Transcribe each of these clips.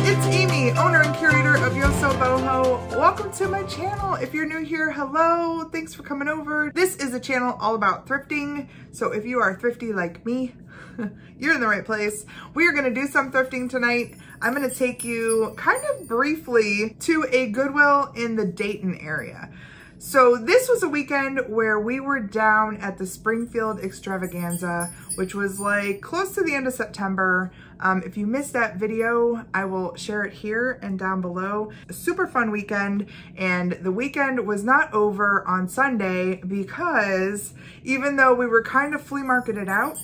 It's Amy, owner and curator of YosoBoho. Welcome to my channel. If you're new here, hello. Thanks for coming over. This is a channel all about thrifting. So if you are thrifty like me, you're in the right place. We are gonna do some thrifting tonight. I'm gonna take you kind of briefly to a Goodwill in the Dayton area. So this was a weekend where we were down at the Springfield Extravaganza, which was like close to the end of September. If you missed that video, I will share it here and down below. A super fun weekend, and the weekend was not over on Sunday because even though we were kind of flea marketed out,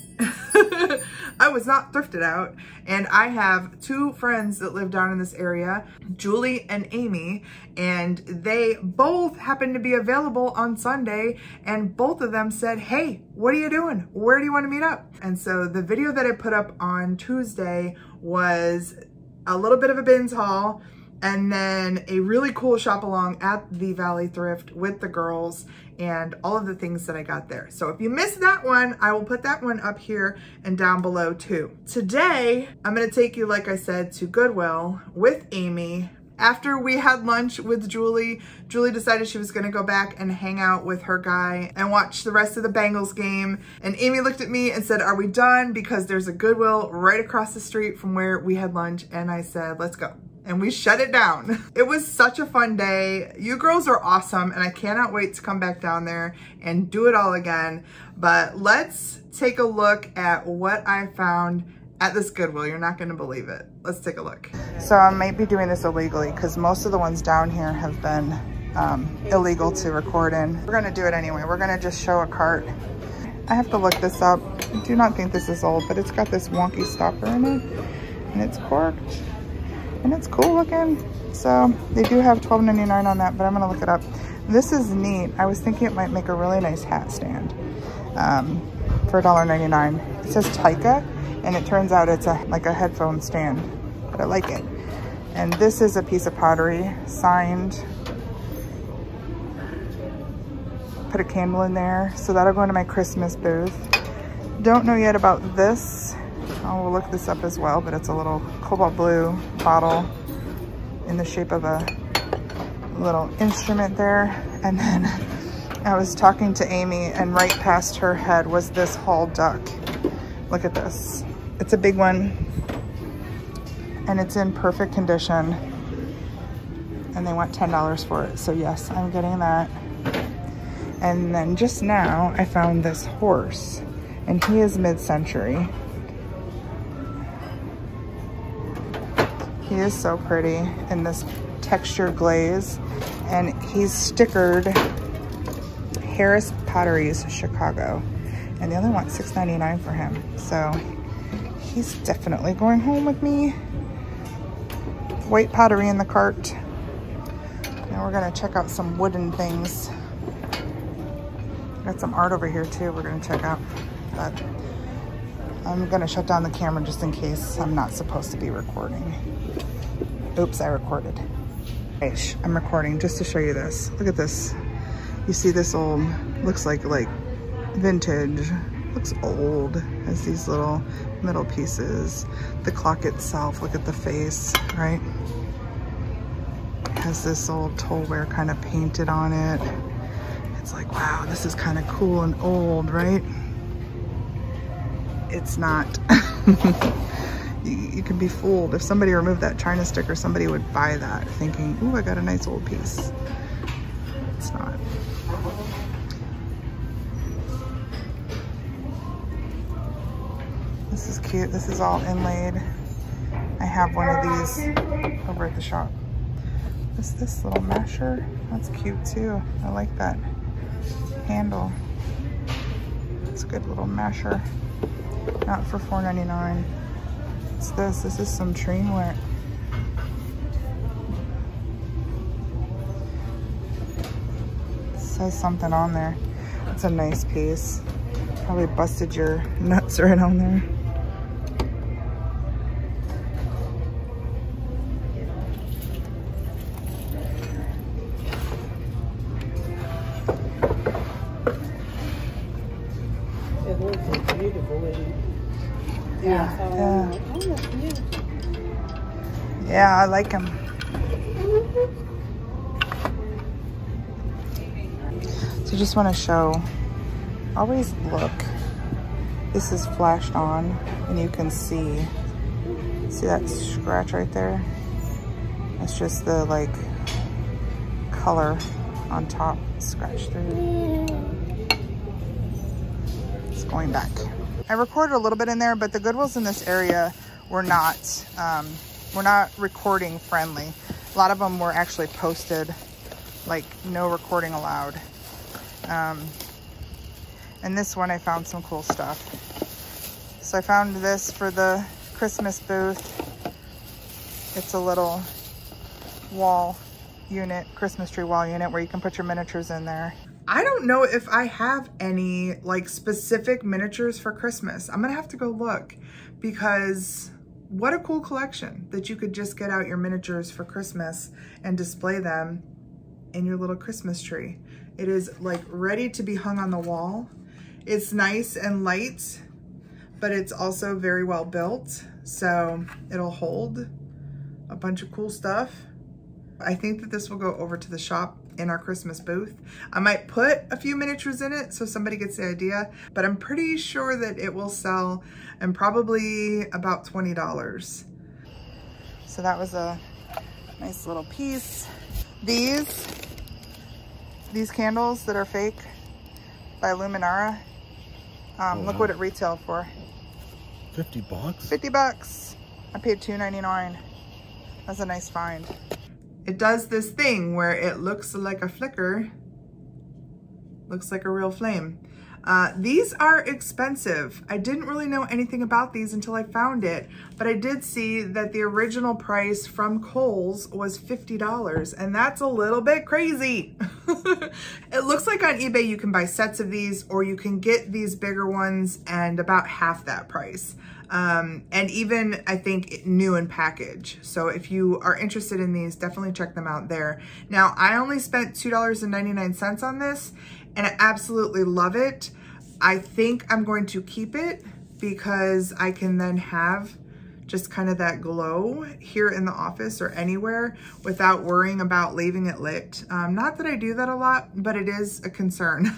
I was not thrifted out. And I have two friends that live down in this area, Julie and Amy, and they both happened to be available on Sunday, and both of them said, hey, what are you doing? Where do you want to meet up? And so the video that I put up on Tuesday was a little bit of a bins haul, and then a really cool shop along at the Valley Thrift with the girls and all of the things that I got there. So if you missed that one, I will put that one up here and down below too. Today, I'm gonna take you, like I said, to Goodwill with Amy. After we had lunch with Julie, Julie decided she was gonna go back and hang out with her guy and watch the rest of the Bengals game. And Amy looked at me and said, are we done? Because there's a Goodwill right across the street from where we had lunch. And I said, let's go. And we shut it down. It was such a fun day. You girls are awesome, and I cannot wait to come back down there and do it all again. But let's take a look at what I found at this Goodwill. You're not gonna believe it. Let's take a look. So I might be doing this illegally because most of the ones down here have been illegal to record in. We're gonna do it anyway. We're gonna just show a cart. I have to look this up. I do not think this is old, but it's got this wonky stopper in it, and it's corked. And it's cool looking. So they do have $12.99 on that, but I'm gonna look it up. This is neat. I was thinking it might make a really nice hat stand for $1.99. It says Taika, and it turns out it's like a headphone stand, but I like it. And this is a piece of pottery, signed. Put a candle in there, so that'll go into my Christmas booth. Don't know yet about this. I'll look this up as well, but it's a little cobalt blue bottle in the shape of a little instrument there. And then I was talking to Amy, and right past her head was this Hall duck. Look at this. It's a big one, and it's in perfect condition. And they want $10 for it, so yes, I'm getting that. And then just now, I found this horse, and he is mid-century. He is so pretty in this textured glaze, and he's stickered Harris Potteries, Chicago, and they only want $6.99 for him. So he's definitely going home with me. White pottery in the cart. Now we're gonna check out some wooden things. Got some art over here too we're gonna check out, but I'm gonna shut down the camera just in case I'm not supposed to be recording. Oops, I recorded. Okay, I'm recording just to show you this. Look at this. You see this old, looks like vintage. Looks old. Has these little middle pieces. The clock itself, look at the face, right? Has this old tollware kind of painted on it. It's like, wow, this is kind of cool and old, right? It's not. You can be fooled. If somebody removed that China sticker, somebody would buy that thinking, ooh, I got a nice old piece. It's not. This is cute. This is all inlaid. I have one of these over at the shop. What's this little masher? That's cute too. I like that handle. It's a good little masher. Not for $4.99. What's this? This is some trainware. It says something on there. It's a nice piece. Probably busted your nuts right on there. Yeah, I like him. So just want to show, always look. This is flashed on and you can see that scratch right there? It's just the like color on top scratched through. It's going back. I recorded a little bit in there, but the Goodwills in this area were not recording friendly. A lot of them were actually posted like no recording allowed. And this one I found some cool stuff. So I found this for the Christmas booth. It's a little wall unit, Christmas tree wall unit where you can put your miniatures in there. I don't know if I have any like specific miniatures for Christmas. I'm gonna have to go look, because what a cool collection that you could just get out your miniatures for Christmas and display them in your little Christmas tree. It is like ready to be hung on the wall. It's nice and light, but it's also very well built. So it'll hold a bunch of cool stuff. I think that this will go over to the shop in our Christmas booth. I might put a few miniatures in it so somebody gets the idea, but I'm pretty sure that it will sell and probably about $20. So that was a nice little piece. These candles that are fake by Luminara, look what it retailed for. 50 bucks? 50 bucks. I paid $2.99. That's a nice find. It does this thing where it looks like a flicker, looks like a real flame. These are expensive. I didn't really know anything about these until I found it, but I did see that the original price from Kohl's was $50, and that's a little bit crazy. It looks like on eBay you can buy sets of these, or you can get these bigger ones and about half that price. And even I think new in package. So if you are interested in these, definitely check them out there. Now I only spent $2.99 on this, and I absolutely love it. I think I'm going to keep it because I can then have just kind of that glow here in the office or anywhere without worrying about leaving it lit. Not that I do that a lot, but it is a concern.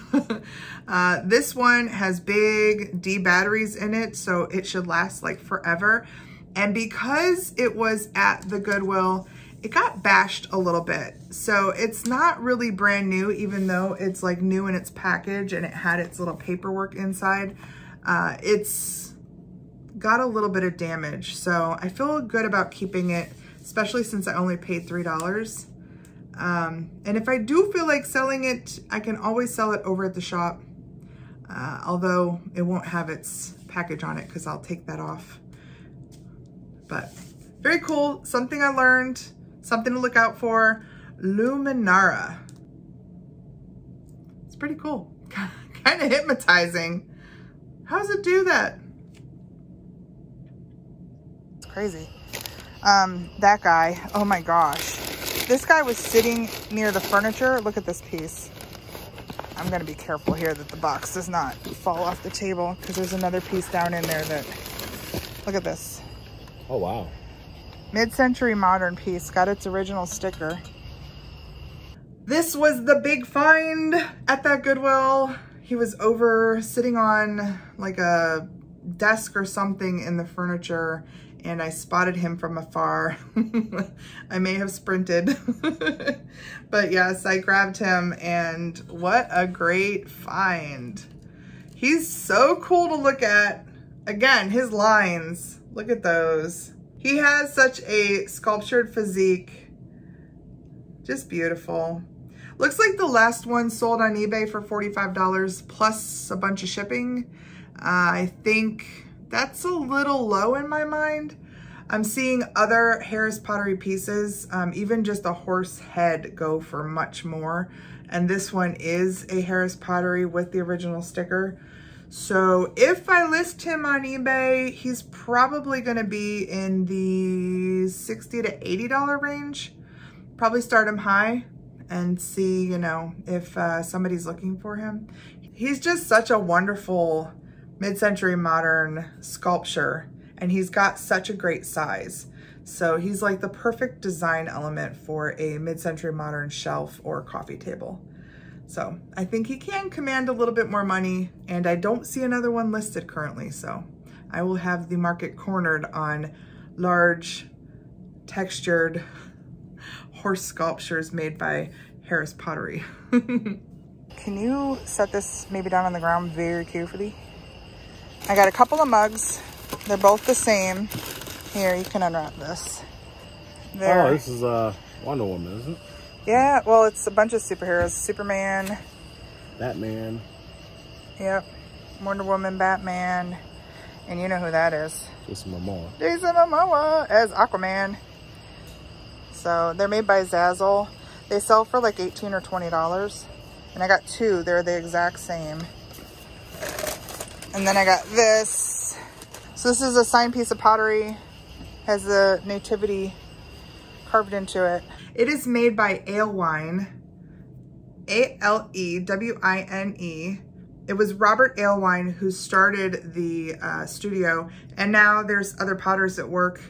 This one has big D batteries in it, so it should last like forever. And because it was at the Goodwill, it got bashed a little bit. So it's not really brand new, even though it's like new in its package and it had its little paperwork inside. It's got a little bit of damage. So I feel good about keeping it, especially since I only paid $3. And if I do feel like selling it, I can always sell it over at the shop. Although it won't have its package on it because I'll take that off. But very cool, something I learned. Something to look out for. Luminara. It's pretty cool. Kind of hypnotizing. How does it do that? It's crazy. That guy, oh my gosh. This guy was sitting near the furniture. Look at this piece. I'm gonna be careful here that the box does not fall off the table because there's another piece down in there that, look at this. Oh, wow. Mid-century modern piece, got its original sticker. This was the big find at that Goodwill. He was over sitting on like a desk or something in the furniture, and I spotted him from afar. I may have sprinted. But yes, I grabbed him, and what a great find. He's so cool to look at. Again, his lines, look at those. He has such a sculptured physique. Just beautiful. Looks like the last one sold on eBay for $45 plus a bunch of shipping. I think that's a little low in my mind. I'm seeing other Harris pottery pieces, even just a horse head, go for much more. And this one is a Harris pottery with the original sticker. So if I list him on eBay, he's probably gonna be in the $60 to $80 range. Probably start him high and see, you know, if somebody's looking for him. He's just such a wonderful mid-century modern sculpture, and he's got such a great size. So he's like the perfect design element for a mid-century modern shelf or coffee table. So I think he can command a little bit more money, and I don't see another one listed currently. So I will have the market cornered on large textured horse sculptures made by Harris Pottery. Can you set this maybe down on the ground very carefully? I got a couple of mugs. They're both the same. Here, you can unwrap this. There. Oh, this is Wonder Woman, isn't it? Yeah, well, it's a bunch of superheroes. Superman. Batman. Yep. Wonder Woman, Batman. And you know who that is. Jason Momoa. Jason Momoa as Aquaman. So they're made by Zazzle. They sell for like $18 or $20. And I got two. They're the exact same. And then I got this. So this is a signed piece of pottery. Has the nativity carved into it. It is made by Alewine, A-L-E-W-I-N-E. It was Robert Alewine who started the studio, and now there's other potters that work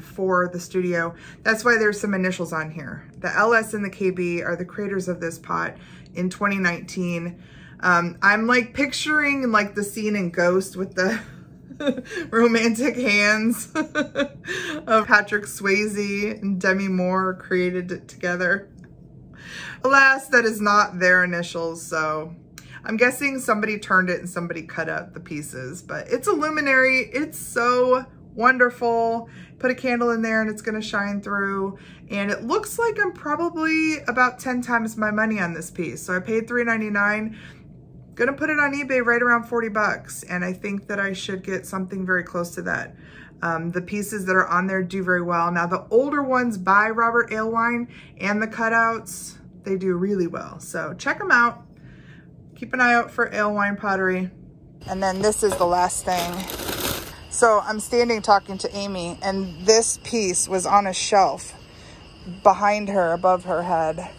for the studio. That's why there's some initials on here. The LS and the KB are the creators of this pot in 2019. I'm like picturing like the scene in Ghost with the romantic hands of Patrick Swayze and Demi Moore created it together. Alas, that is not their initials, so I'm guessing somebody turned it and somebody cut out the pieces, but it's a luminary. It's so wonderful. Put a candle in there and it's gonna shine through. And it looks like I'm probably about 10 times my money on this piece. So I paid $3.99. Gonna put it on eBay right around 40 bucks. And I think that I should get something very close to that. The pieces that are on there do very well. Now the older ones by Robert Alewine and the cutouts, they do really well. So check them out. Keep an eye out for Alewine pottery. And then this is the last thing. So I'm standing talking to Amy, and this piece was on a shelf behind her, above her head.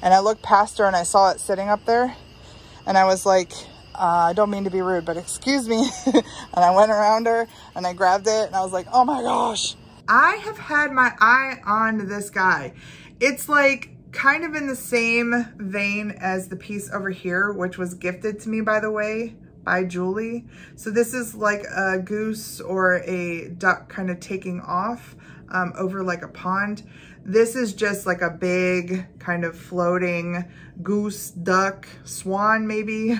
And I looked past her and I saw it sitting up there. And I was like, I don't mean to be rude, but excuse me. And I went around her and I grabbed it and I was like, oh my gosh. I have had my eye on this guy. It's like kind of in the same vein as the piece over here, which was gifted to me, by the way, by Julie. So this is like a goose or a duck kind of taking off over like a pond. This is just like a big kind of floating goose, duck, swan maybe.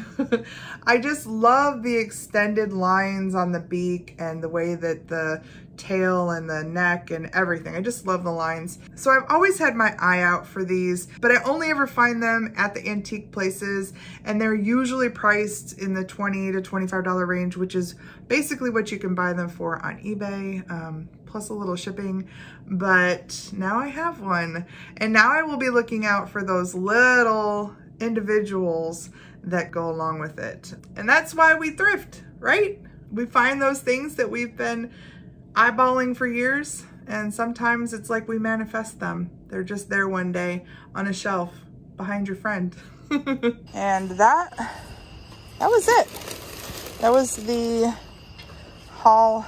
I just love the extended lines on the beak and the way that the tail and the neck and everything. I just love the lines. So I've always had my eye out for these, but I only ever find them at the antique places, and they're usually priced in the $20 to $25 range, which is basically what you can buy them for on eBay, plus a little shipping. But now I have one, and now I will be looking out for those little individuals that go along with it. And that's why we thrift, right? We find those things that we've been eyeballing for years, and sometimes it's like we manifest them. They're just there one day on a shelf behind your friend. And that was it. That was the haul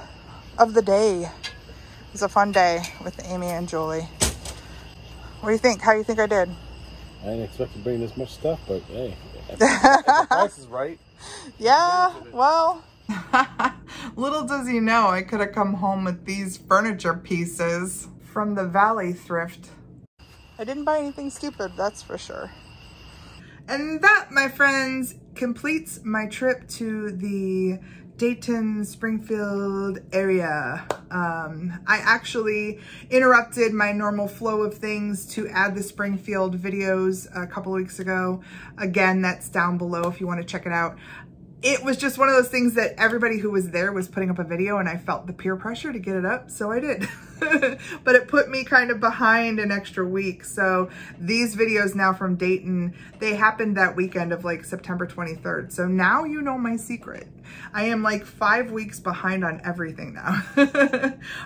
of the day. It was a fun day with Amy and Julie. What do you think? How do you think I did? I didn't expect to bring this much stuff, but hey, if the price is right. Yeah, well, little does he know, I could have come home with these furniture pieces from the Valley Thrift. I didn't buy anything stupid, that's for sure. And that, my friends, completes my trip to the Dayton, Springfield area. I actually interrupted my normal flow of things to add the Springfield videos a couple weeks ago. Again, that's down below if you want to check it out. It was just one of those things that everybody who was there was putting up a video, and I felt the peer pressure to get it up, so I did. But it put me kind of behind an extra week. So these videos now from Dayton, they happened that weekend of like September 23rd. So now you know my secret. I am like 5 weeks behind on everything now.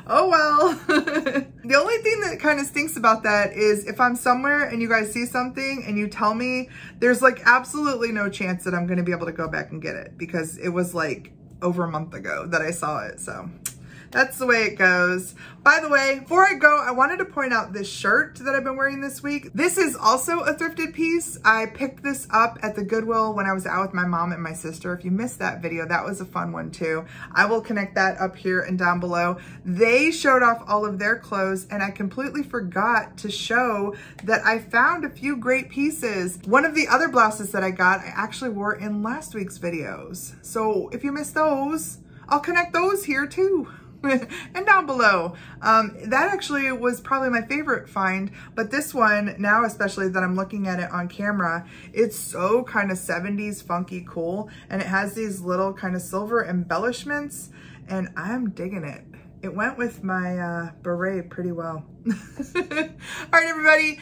Oh well. The only thing that kind of stinks about that is if I'm somewhere and you guys see something and you tell me, there's like absolutely no chance that I'm going to be able to go back and get it, because it was like over a month ago that I saw it. So That's the way it goes. By the way, before I go, I wanted to point out this shirt that I've been wearing this week. This is also a thrifted piece. I picked this up at the Goodwill when I was out with my mom and my sister. If you missed that video, that was a fun one too. I will connect that up here and down below. They showed off all of their clothes and I completely forgot to show that I found a few great pieces. One of the other blouses that I got, I actually wore in last week's videos. So if you missed those, I'll connect those here too. And down below. That actually was probably my favorite find, but this one now, especially that I'm looking at it on camera, it's so kind of 70s funky cool, and it has these little kind of silver embellishments, and I'm digging it. It went with my beret pretty well. All right, everybody.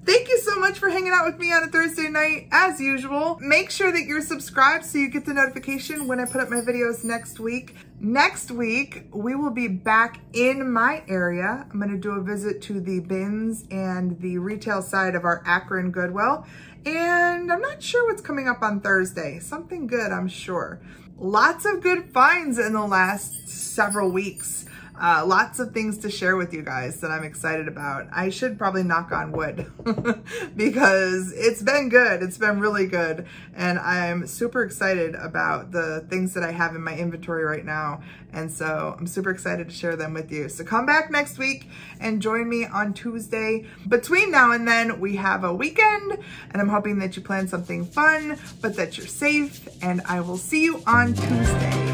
Thank you so much for hanging out with me on a Thursday night, as usual. Make sure that you're subscribed so you get the notification when I put up my videos next week. Next week, we will be back in my area. I'm gonna do a visit to the bins and the retail side of our Akron Goodwill. And I'm not sure what's coming up on Thursday. Something good, I'm sure. Lots of good finds in the last several weeks. Lots of things to share with you guys that I'm excited about. I should probably knock on wood because it's been good. It's been really good. And I'm super excited about the things that I have in my inventory right now. And so I'm super excited to share them with you. So come back next week and join me on Tuesday. Between now and then, we have a weekend and I'm hoping that you plan something fun, but that you're safe. And I will see you on Tuesday.